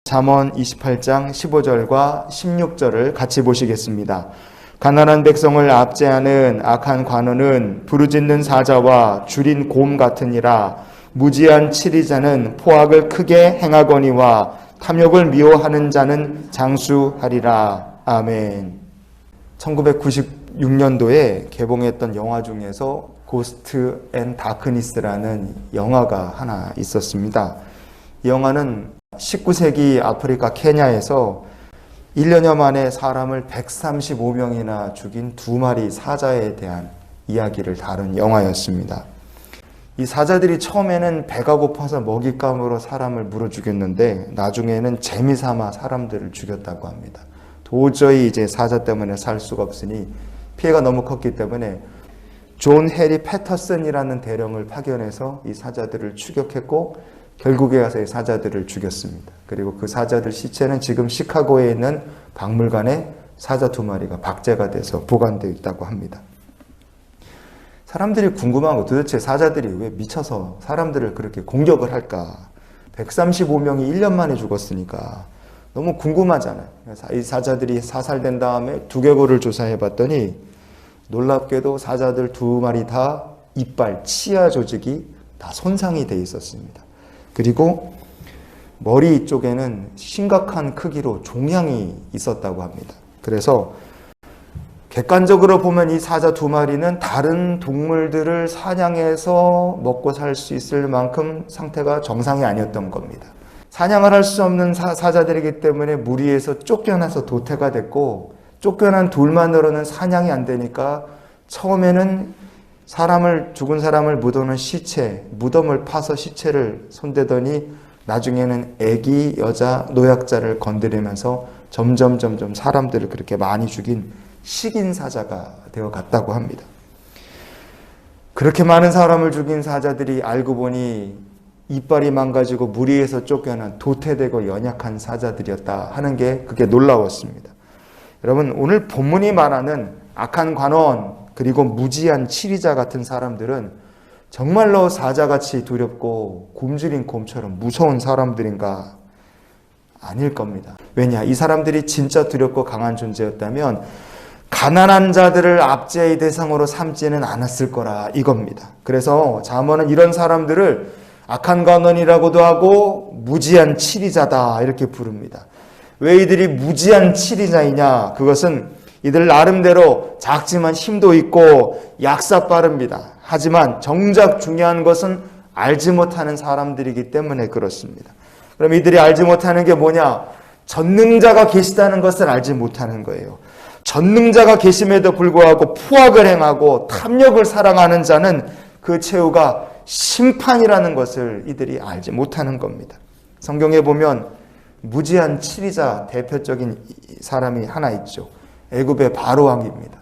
잠언 28장 15절과 16절을 같이 보시겠습니다. 가난한 백성을 압제하는 악한 관원은 부르짖는 사자와 줄인 곰 같으니라. 무지한 치리자는 포악을 크게 행하거니와 탐욕을 미워하는 자는 장수하리라. 아멘. 1996년도에 개봉했던 영화 중에서 고스트 앤 다크니스라는 영화가 하나 있었습니다. 이 영화는 19세기 아프리카 케냐에서 1년여 만에 사람을 135명이나 죽인 두 마리 사자에 대한 이야기를 다룬 영화였습니다. 이 사자들이 처음에는 배가 고파서 먹잇감으로 사람을 물어 죽였는데 나중에는 재미삼아 사람들을 죽였다고 합니다. 도저히 이제 사자 때문에 살 수가 없으니 피해가 너무 컸기 때문에 존 해리 패터슨이라는 대령을 파견해서 이 사자들을 추격했고 결국에 가서 이 사자들을 죽였습니다. 그리고 그 사자들 시체는 지금 시카고에 있는 박물관에 사자 두 마리가 박제가 돼서 보관되어 있다고 합니다. 사람들이 궁금한 거, 도대체 사자들이 왜 미쳐서 사람들을 그렇게 공격을 할까? 135명이 1년 만에 죽었으니까 너무 궁금하잖아요. 이 사자들이 사살된 다음에 두개골을 조사해 봤더니 놀랍게도 사자들 두 마리 다 이빨, 치아 조직이 다 손상이 돼 있었습니다. 그리고 머리 쪽에는 심각한 크기로 종양이 있었다고 합니다. 그래서 객관적으로 보면 이 사자 두 마리는 다른 동물들을 사냥해서 먹고 살 수 있을 만큼 상태가 정상이 아니었던 겁니다. 사냥을 할 수 없는 사자들이기 때문에 무리에서 쫓겨나서 도태가 됐고, 쫓겨난 둘만으로는 사냥이 안 되니까 처음에는 죽은 사람을 묻어놓은 시체, 무덤을 파서 시체를 손대더니 나중에는 애기, 여자, 노약자를 건드리면서 점점 사람들을 그렇게 많이 죽인 식인 사자가 되어 갔다고 합니다. 그렇게 많은 사람을 죽인 사자들이 알고 보니 이빨이 망가지고 무리에서 쫓겨난 도태되고 연약한 사자들이었다 하는 게 그게 놀라웠습니다. 여러분, 오늘 본문이 말하는 악한 관원 그리고 무지한 치리자 같은 사람들은 정말로 사자같이 두렵고 굶주린 곰처럼 무서운 사람들인가? 아닐 겁니다. 왜냐? 이 사람들이 진짜 두렵고 강한 존재였다면 가난한 자들을 압제의 대상으로 삼지는 않았을 거라 이겁니다. 그래서 잠언은 이런 사람들을 악한 관원이라고도 하고 무지한 치리자다 이렇게 부릅니다. 왜 이들이 무지한 치리자이냐? 그것은 이들 나름대로 작지만 힘도 있고 약사 빠릅니다. 하지만 정작 중요한 것은 알지 못하는 사람들이기 때문에 그렇습니다. 그럼 이들이 알지 못하는 게 뭐냐? 전능자가 계시다는 것을 알지 못하는 거예요. 전능자가 계심에도 불구하고 포악을 행하고 탐욕을 사랑하는 자는 그 최후가 심판이라는 것을 이들이 알지 못하는 겁니다. 성경에 보면 무지한 치리자 대표적인 사람이 하나 있죠. 애굽의 바로왕입니다.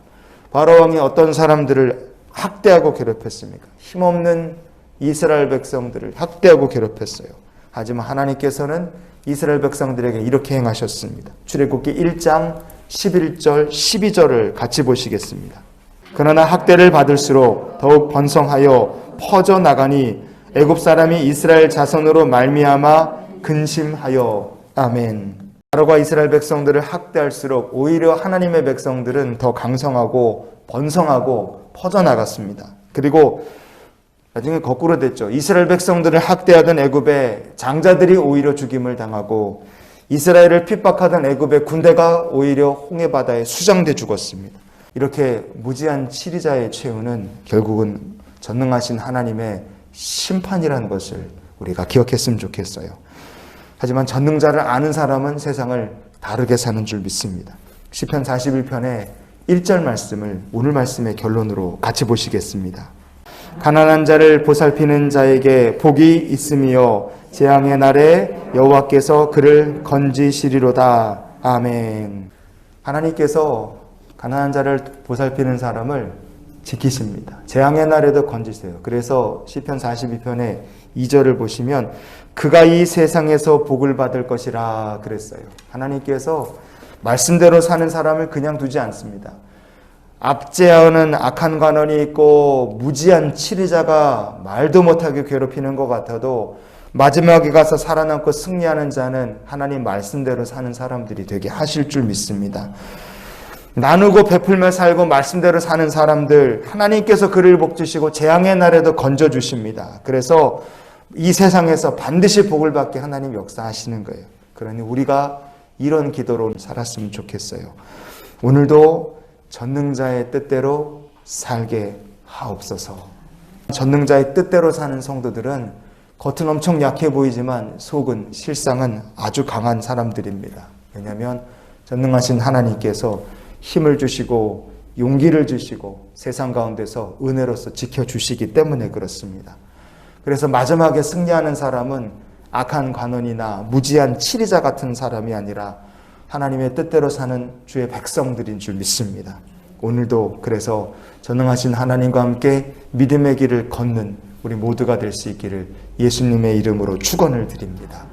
바로왕이 어떤 사람들을 학대하고 괴롭혔습니까? 힘없는 이스라엘 백성들을 학대하고 괴롭혔어요. 하지만 하나님께서는 이스라엘 백성들에게 이렇게 행하셨습니다. 출애굽기 1장 11절 12절을 같이 보시겠습니다. 그러나 학대를 받을수록 더욱 번성하여 퍼져나가니 애굽 사람이 이스라엘 자손으로 말미암아 근심하여. 아멘. 바로가 이스라엘 백성들을 학대할수록 오히려 하나님의 백성들은 더 강성하고 번성하고 퍼져나갔습니다. 그리고 나중에 거꾸로 됐죠. 이스라엘 백성들을 학대하던 애굽의 장자들이 오히려 죽임을 당하고 이스라엘을 핍박하던 애굽의 군대가 오히려 홍해바다에 수장돼 죽었습니다. 이렇게 무지한 치리자의 최후는 결국은 전능하신 하나님의 심판이라는 것을 우리가 기억했으면 좋겠어요. 하지만 전능자를 아는 사람은 세상을 다르게 사는 줄 믿습니다. 시편 41편의 1절 말씀을 오늘 말씀의 결론으로 같이 보시겠습니다. 가난한 자를 보살피는 자에게 복이 있으며 재앙의 날에 여호와께서 그를 건지시리로다. 아멘. 하나님께서 가난한 자를 보살피는 사람을 지키십니다. 재앙의 날에도 건지세요. 그래서 시편 42편의 2절을 보시면 그가 이 세상에서 복을 받을 것이라 그랬어요. 하나님께서 말씀대로 사는 사람을 그냥 두지 않습니다. 압제하는 악한 관원이 있고 무지한 치리자가 말도 못하게 괴롭히는 것 같아도 마지막에 가서 살아남고 승리하는 자는 하나님 말씀대로 사는 사람들이 되게 하실 줄 믿습니다. 나누고 베풀며 살고 말씀대로 사는 사람들, 하나님께서 그를 복주시고 재앙의 날에도 건져주십니다. 그래서 이 세상에서 반드시 복을 받게 하나님 역사하시는 거예요. 그러니 우리가 이런 기도로 살았으면 좋겠어요. 오늘도 전능자의 뜻대로 살게 하옵소서. 전능자의 뜻대로 사는 성도들은 겉은 엄청 약해 보이지만 속은 실상은 아주 강한 사람들입니다. 왜냐하면 전능하신 하나님께서 힘을 주시고 용기를 주시고 세상 가운데서 은혜로서 지켜주시기 때문에 그렇습니다. 그래서 마지막에 승리하는 사람은 악한 관원이나 무지한 치리자 같은 사람이 아니라 하나님의 뜻대로 사는 주의 백성들인 줄 믿습니다. 오늘도 그래서 전능하신 하나님과 함께 믿음의 길을 걷는 우리 모두가 될 수 있기를 예수님의 이름으로 축원을 드립니다.